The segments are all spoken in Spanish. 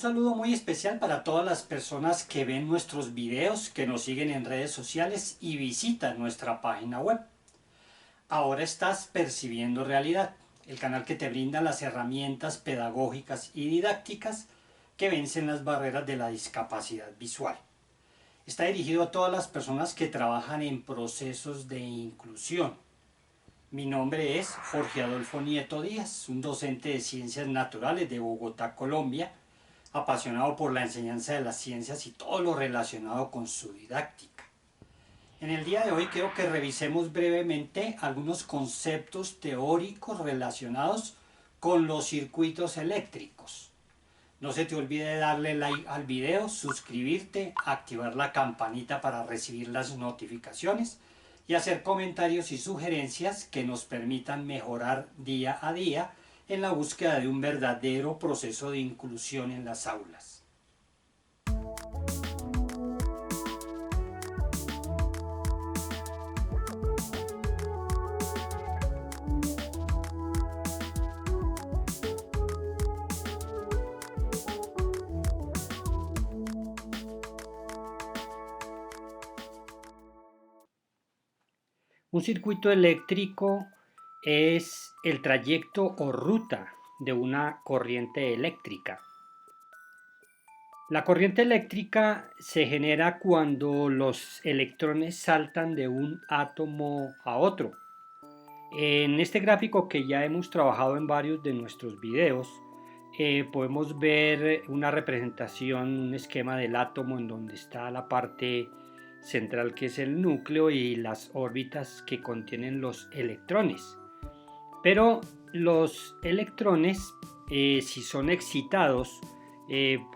saludo muy especial para todas las personas que ven nuestros videos, que nos siguen en redes sociales y visitan nuestra página web. Ahora estás percibiendo realidad, el canal que te brinda las herramientas pedagógicas y didácticas que vencen las barreras de la discapacidad visual. Está dirigido a todas las personas que trabajan en procesos de inclusión. Mi nombre es Jorge Adolfo Nieto Díaz, un docente de Ciencias Naturales de Bogotá, Colombia, apasionado por la enseñanza de las ciencias y todo lo relacionado con su didáctica. En el día de hoy quiero que revisemos brevemente algunos conceptos teóricos relacionados con los circuitos eléctricos. No se te olvide darle like al video, suscribirte, activar la campanita para recibir las notificaciones y hacer comentarios y sugerencias que nos permitan mejorar día a día en la búsqueda de un verdadero proceso de inclusión en las aulas. Un circuito eléctrico es el trayecto o ruta de una corriente eléctrica. La corriente eléctrica se genera cuando los electrones saltan de un átomo a otro. En este gráfico que ya hemos trabajado en varios de nuestros videos, podemos ver una representación, un esquema del átomo en donde está la parte central que es el núcleo y las órbitas que contienen los electrones. Pero los electrones, si son excitados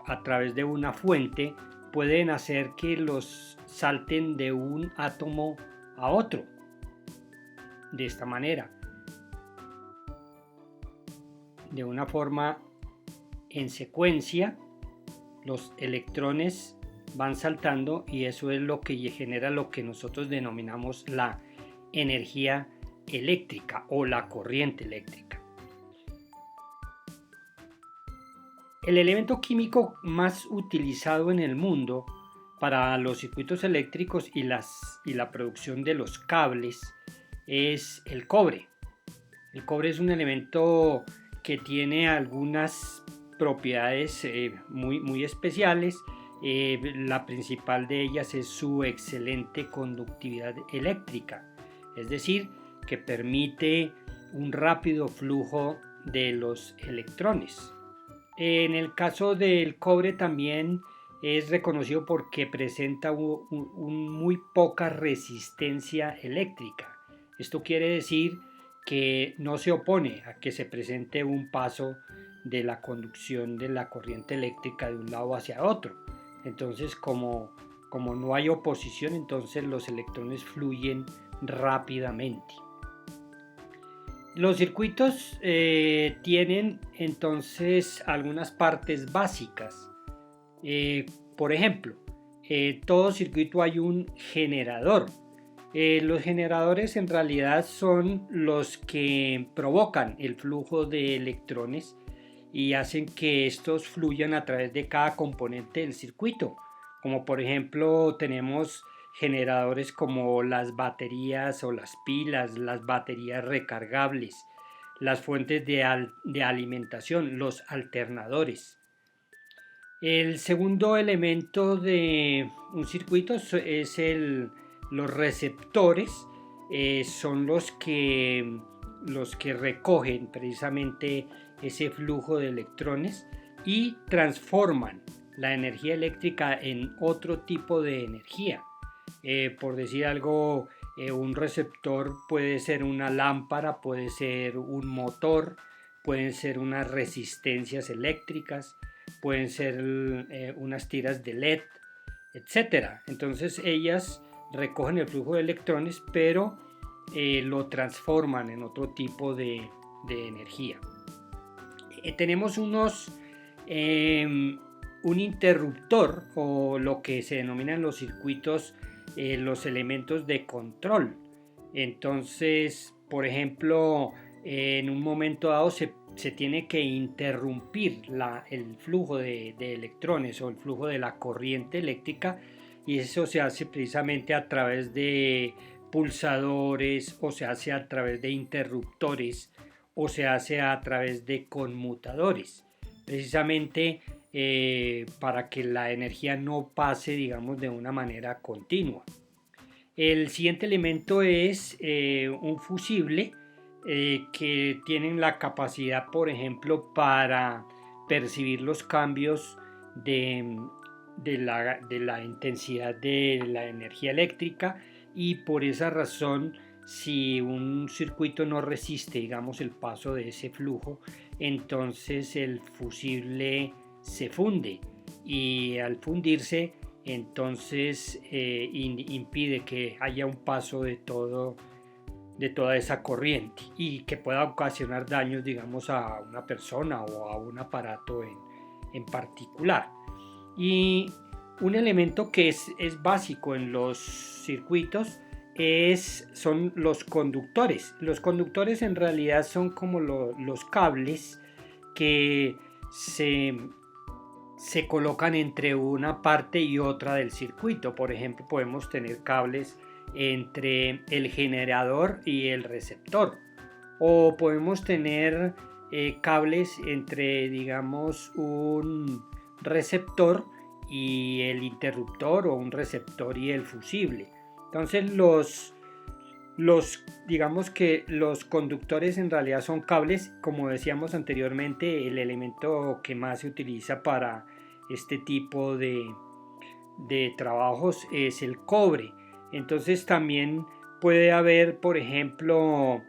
a través de una fuente, pueden hacer que los salten de un átomo a otro. De esta manera, de una forma en secuencia, los electrones van saltando y eso es lo que genera lo que nosotros denominamos la energía eléctrica o la corriente eléctrica. El elemento químico más utilizado en el mundo para los circuitos eléctricos y la producción de los cables es el cobre. El cobre es un elemento que tiene algunas propiedades muy especiales. La principal de ellas es su excelente conductividad eléctrica, es decir, que permite un rápido flujo de los electrones. En el caso del cobre también es reconocido porque presenta muy poca resistencia eléctrica. Esto quiere decir que no se opone a que se presente un paso de la conducción de la corriente eléctrica de un lado hacia otro. Entonces, como no hay oposición, entonces los electrones fluyen rápidamente. Los circuitos tienen entonces algunas partes básicas. Por ejemplo, todo circuito hay un generador. Los generadores en realidad son los que provocan el flujo de electrones y hacen que estos fluyan a través de cada componente del circuito. Como por ejemplo tenemos generadores como las baterías o las pilas, las baterías recargables, las fuentes de alimentación, los alternadores. El segundo elemento de un circuito es los receptores, son los que recogen precisamente ese flujo de electrones y transforman la energía eléctrica en otro tipo de energía. Por decir algo, un receptor puede ser una lámpara, puede ser un motor, pueden ser unas resistencias eléctricas, pueden ser unas tiras de LED, etcétera. Entonces ellas recogen el flujo de electrones, pero lo transforman en otro tipo de energía. Tenemos un interruptor, o lo que se denominan los circuitos, los elementos de control. Entonces, por ejemplo, en un momento dado se tiene que interrumpir el flujo de electrones o el flujo de la corriente eléctrica, y eso se hace precisamente a través de pulsadores, o se hace a través de interruptores, o se hace a través de conmutadores, precisamente para que la energía no pase, digamos, de una manera continua. El siguiente elemento es un fusible, que tienen la capacidad, por ejemplo, para percibir los cambios de la intensidad de la energía eléctrica, y por esa razón, si un circuito no resiste, digamos, el paso de ese flujo, entonces el fusible se funde, y al fundirse entonces impide que haya un paso de toda esa corriente, y que pueda ocasionar daños, digamos, a una persona o a un aparato en particular. Y un elemento que es básico en los circuitos son los conductores. Los conductores en realidad son como los cables que se colocan entre una parte y otra del circuito. Por ejemplo, podemos tener cables entre el generador y el receptor, o podemos tener cables entre, digamos, un receptor y el interruptor, o un receptor y el fusible. Entonces digamos que los conductores en realidad son cables. Como decíamos anteriormente, el elemento que más se utiliza para este tipo de trabajos es el cobre. Entonces también puede haber, por ejemplo,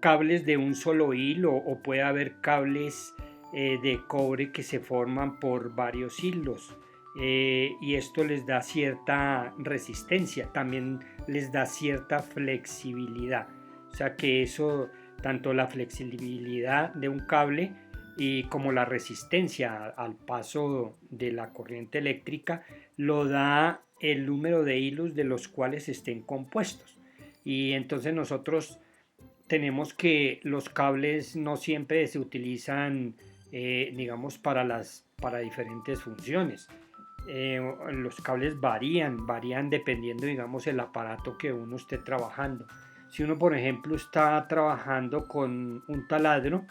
cables de un solo hilo, o puede haber cables de cobre que se forman por varios hilos, y esto les da cierta resistencia, también les da cierta flexibilidad. O sea que eso, tanto la flexibilidad de un cable y como la resistencia al paso de la corriente eléctrica, lo da el número de hilos de los cuales estén compuestos. Y entonces nosotros tenemos que los cables no siempre se utilizan, digamos, para diferentes funciones. Los cables varían dependiendo, digamos, el aparato que uno esté trabajando. Si uno, por ejemplo, está trabajando con un taladro,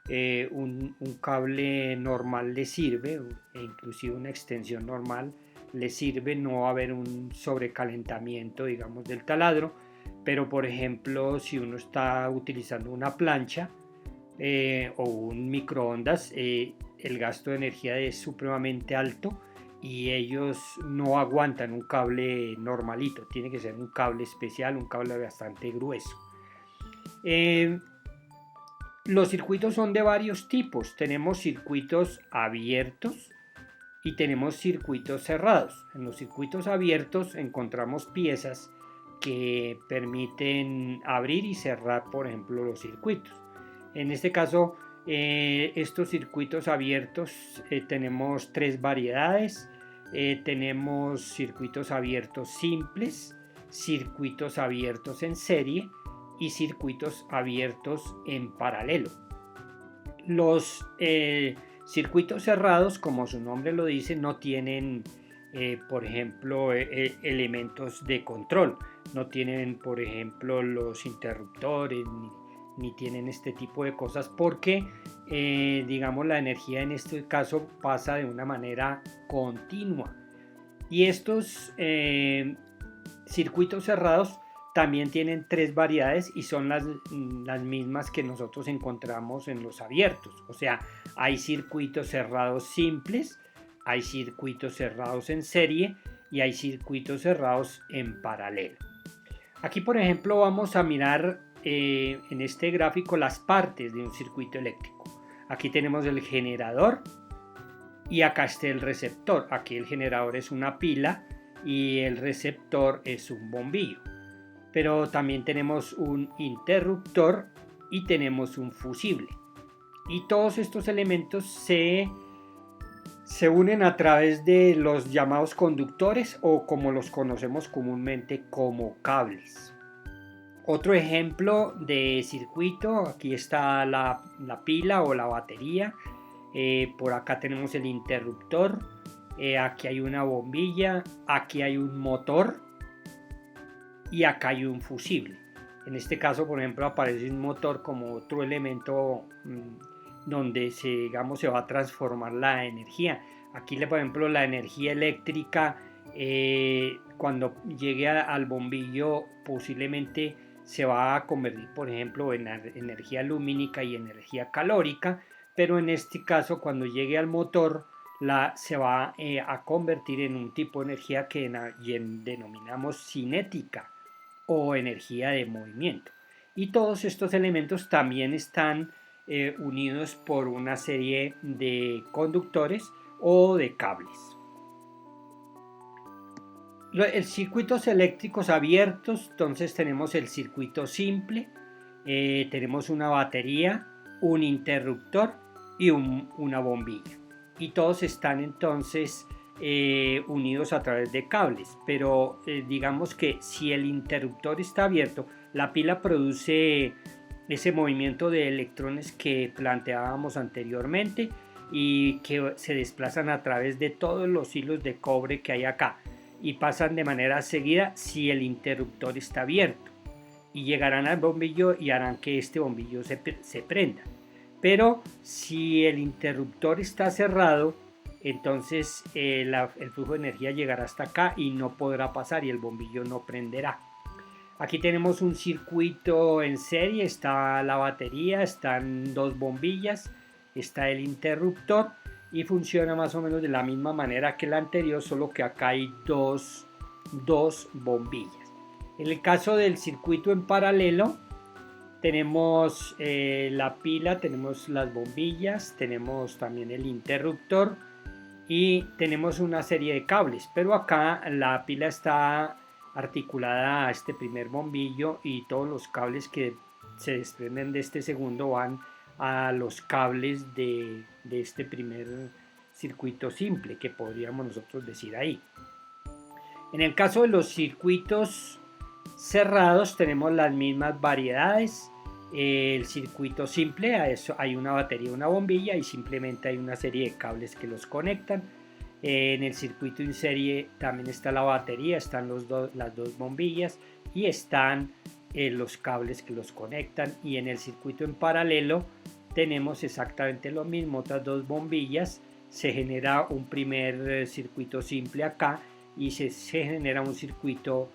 un cable normal le sirve, e inclusive una extensión normal le sirve, no va a haber un sobrecalentamiento, digamos, del taladro. Pero, por ejemplo, si uno está utilizando una plancha o un microondas, el gasto de energía es supremamente alto, y ellos no aguantan un cable normalito, tiene que ser un cable especial, un cable bastante grueso. Los circuitos son de varios tipos. Tenemos circuitos abiertos y tenemos circuitos cerrados. En los circuitos abiertos encontramos piezas que permiten abrir y cerrar, por ejemplo, los circuitos. En este caso, estos circuitos abiertos, tenemos tres variedades. Tenemos circuitos abiertos simples, circuitos abiertos en serie y circuitos abiertos en paralelo. Los circuitos cerrados, como su nombre lo dice, no tienen, por ejemplo, elementos de control. No tienen, por ejemplo, los interruptores, ni tienen este tipo de cosas, porque digamos, la energía en este caso pasa de una manera continua. Y estos circuitos cerrados también tienen tres variedades, y son las mismas que nosotros encontramos en los abiertos. O sea, hay circuitos cerrados simples, hay circuitos cerrados en serie y hay circuitos cerrados en paralelo. Aquí, por ejemplo, vamos a mirar en este gráfico las partes de un circuito eléctrico. Aquí tenemos el generador y acá está el receptor. Aquí el generador es una pila y el receptor es un bombillo. Pero también tenemos un interruptor y tenemos un fusible. Y todos estos elementos se unen a través de los llamados conductores, o como los conocemos comúnmente como cables. Otro ejemplo de circuito, aquí está la pila o la batería. Por acá tenemos el interruptor. Aquí hay una bombilla. Aquí hay un motor. Y acá hay un fusible. En este caso, por ejemplo, aparece un motor como otro elemento donde se va a transformar la energía. Aquí, por ejemplo, la energía eléctrica, cuando llegue al bombillo, posiblemente se va a convertir, por ejemplo, en energía lumínica y energía calórica, pero en este caso, cuando llegue al motor, se va a convertir en un tipo de energía que denominamos cinética o energía de movimiento. Y todos estos elementos también están unidos por una serie de conductores o de cables. Los circuitos eléctricos abiertos, entonces tenemos el circuito simple, tenemos una batería, un interruptor y una bombilla. Y todos están entonces unidos a través de cables, pero digamos que si el interruptor está abierto, la pila produce ese movimiento de electrones que planteábamos anteriormente y que se desplazan a través de todos los hilos de cobre que hay acá y pasan de manera seguida si el interruptor está abierto y llegarán al bombillo y harán que este bombillo se prenda. Pero si el interruptor está cerrado, entonces el flujo de energía llegará hasta acá y no podrá pasar y el bombillo no prenderá. Aquí tenemos un circuito en serie, está la batería, están dos bombillas, está el interruptor y funciona más o menos de la misma manera que el anterior, solo que acá hay dos bombillas. En el caso del circuito en paralelo, tenemos la pila, tenemos las bombillas, tenemos también el interruptor y tenemos una serie de cables, pero acá la pila está articulada a este primer bombillo y todos los cables que se desprenden de este segundo van a los cables de este primer circuito simple, que podríamos nosotros decir ahí. En el caso de los circuitos cerrados tenemos las mismas variedades. El circuito simple, a eso hay una batería, una bombilla y simplemente hay una serie de cables que los conectan. En el circuito en serie también está la batería, están las dos bombillas y están los cables que los conectan. Y en el circuito en paralelo tenemos exactamente lo mismo, otras dos bombillas, se genera un primer circuito simple acá y se genera un circuito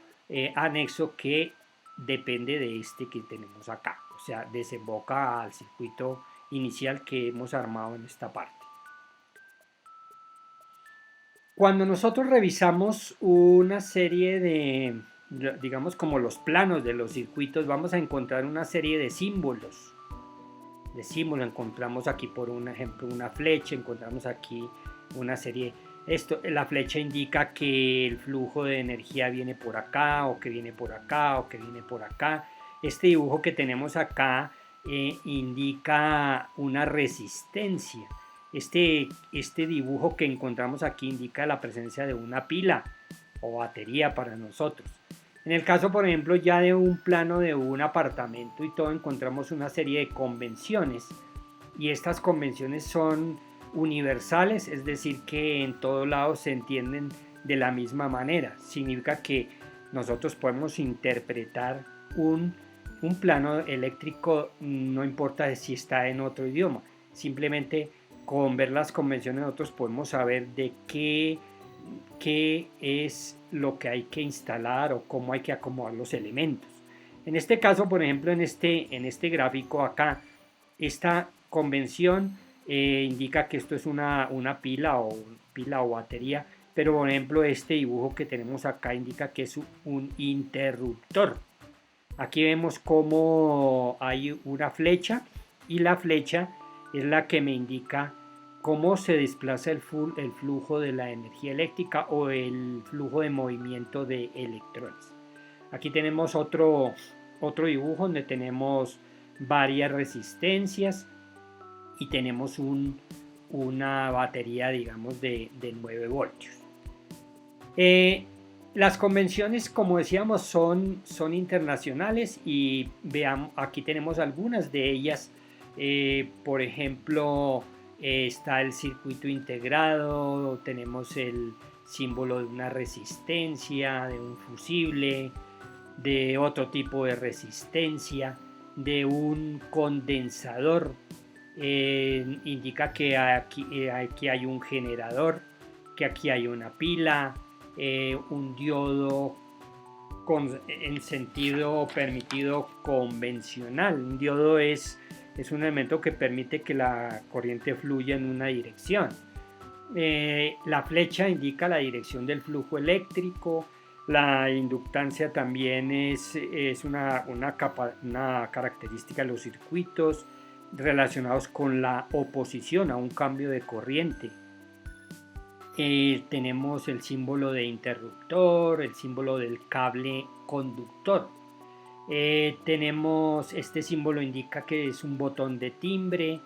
anexo que depende de este que tenemos acá, o sea, desemboca al circuito inicial que hemos armado en esta parte. Cuando nosotros revisamos una serie de, digamos, como los planos de los circuitos, vamos a encontrar una serie de símbolos. Encontramos aquí, por un ejemplo, una flecha, encontramos aquí una serie. La flecha indica que el flujo de energía viene por acá, o que viene por acá, o que viene por acá. Este dibujo que tenemos acá indica una resistencia. Este dibujo que encontramos aquí indica la presencia de una pila o batería para nosotros. En el caso, por ejemplo, ya de un plano de un apartamento y todo, encontramos una serie de convenciones. Y estas convenciones son universales, es decir, que en todos lados se entienden de la misma manera. Significa que nosotros podemos interpretar un plano eléctrico, no importa si está en otro idioma, simplemente con ver las convenciones nosotros podemos saber de qué es lo que hay que instalar o cómo hay que acomodar los elementos. En este caso, por ejemplo, en este gráfico acá, esta convención indica que esto es una pila o batería, pero por ejemplo este dibujo que tenemos acá indica que es un interruptor. Aquí vemos cómo hay una flecha y la flecha es la que me indica cómo se desplaza el flujo de la energía eléctrica o el flujo de movimiento de electrones. Aquí tenemos otro dibujo donde tenemos varias resistencias y tenemos una batería, digamos, de 9 voltios. Las convenciones, como decíamos, son internacionales y veamos, aquí tenemos algunas de ellas. Por ejemplo, está el circuito integrado, tenemos el símbolo de una resistencia, de un fusible, de otro tipo de resistencia, de un condensador. Indica que aquí hay un generador, que aquí hay una pila, un diodo en sentido permitido convencional. Un diodo es un elemento que permite que la corriente fluya en una dirección. La flecha indica la dirección del flujo eléctrico. La inductancia también es una característica de los circuitos relacionados con la oposición a un cambio de corriente. Tenemos el símbolo de interruptor, el símbolo del cable conductor. Tenemos este símbolo, indica que es un botón de timbre.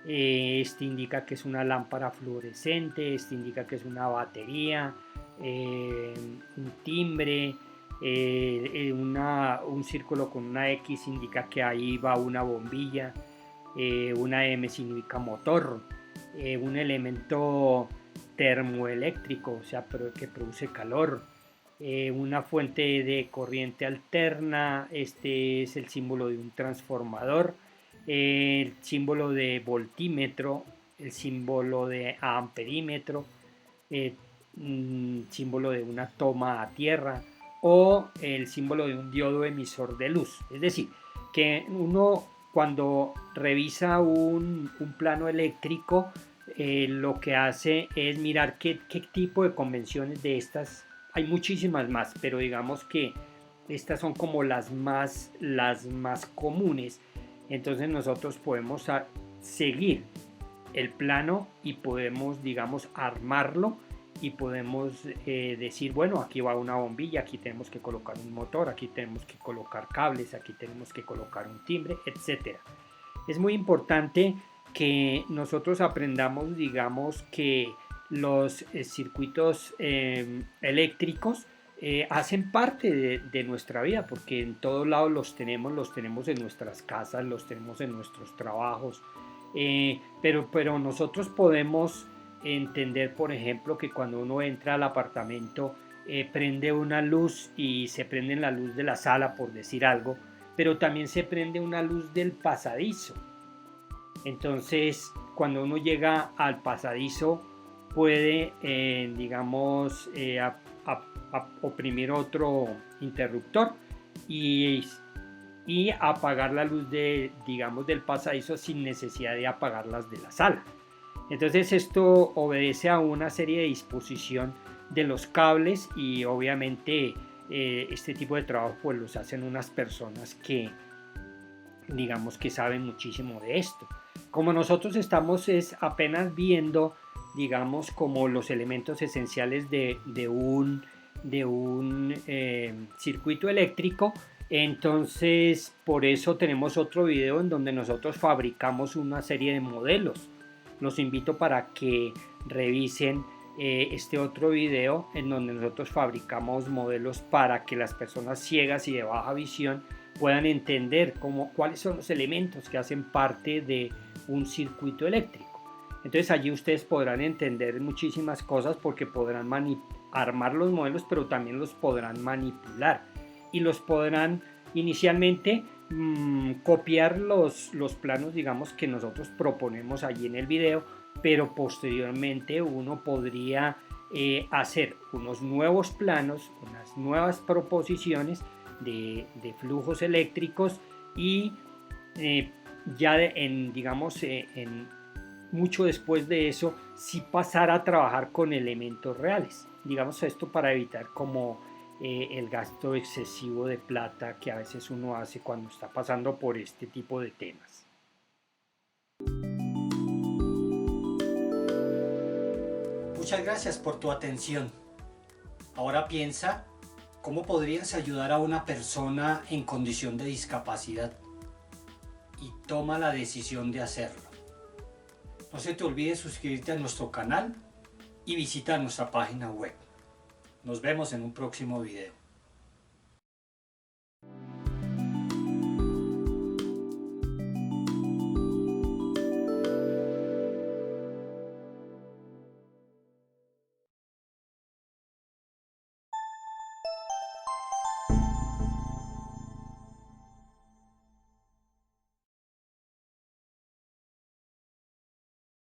Este indica que es una lámpara fluorescente. Este indica que es una batería, un timbre. Un círculo con una X indica que ahí va una bombilla. Una M significa motor. Un elemento termoeléctrico, o sea, que produce calor. Una fuente de corriente alterna. Este es el símbolo de un transformador. El símbolo de voltímetro, el símbolo de amperímetro, símbolo de una toma a tierra, o el símbolo de un diodo emisor de luz. Es decir, que uno cuando revisa un plano eléctrico, lo que hace es mirar qué tipo de convenciones de estas. Hay muchísimas más, pero digamos que estas son como las más comunes. Entonces nosotros podemos seguir el plano y podemos, digamos, armarlo y podemos decir, bueno, aquí va una bombilla, aquí tenemos que colocar un motor, aquí tenemos que colocar cables, aquí tenemos que colocar un timbre, etc. Es muy importante que nosotros aprendamos, digamos, que los circuitos eléctricos hacen parte de nuestra vida, porque en todos lados los tenemos en nuestras casas, los tenemos en nuestros trabajos, pero nosotros podemos entender, por ejemplo, que cuando uno entra al apartamento, prende una luz y se prende la luz de la sala, por decir algo, pero también se prende una luz del pasadizo. Entonces, cuando uno llega al pasadizo, puede, digamos, oprimir otro interruptor y apagar la luz digamos, del pasadizo sin necesidad de apagarlas de la sala. Entonces esto obedece a una serie de disposición de los cables y obviamente este tipo de trabajo pues los hacen unas personas que, digamos, que saben muchísimo de esto. Como nosotros estamos apenas viendo, digamos, como los elementos esenciales de un circuito eléctrico, entonces por eso tenemos otro video en donde nosotros fabricamos una serie de modelos. Los invito para que revisen este otro video en donde nosotros fabricamos modelos para que las personas ciegas y de baja visión puedan entender cuáles son los elementos que hacen parte de un circuito eléctrico. Entonces allí ustedes podrán entender muchísimas cosas porque podrán armar los modelos, pero también los podrán manipular y los podrán inicialmente copiar los planos, digamos, que nosotros proponemos allí en el video, pero posteriormente uno podría hacer unos nuevos planos, unas nuevas proposiciones de flujos eléctricos y ya digamos, mucho después de eso, sí pasar a trabajar con elementos reales. Digamos esto para evitar como el gasto excesivo de plata que a veces uno hace cuando está pasando por este tipo de temas. Muchas gracias por tu atención. Ahora piensa cómo podrías ayudar a una persona en condición de discapacidad y toma la decisión de hacerlo. No se te olvide suscribirte a nuestro canal y visita nuestra página web. Nos vemos en un próximo video.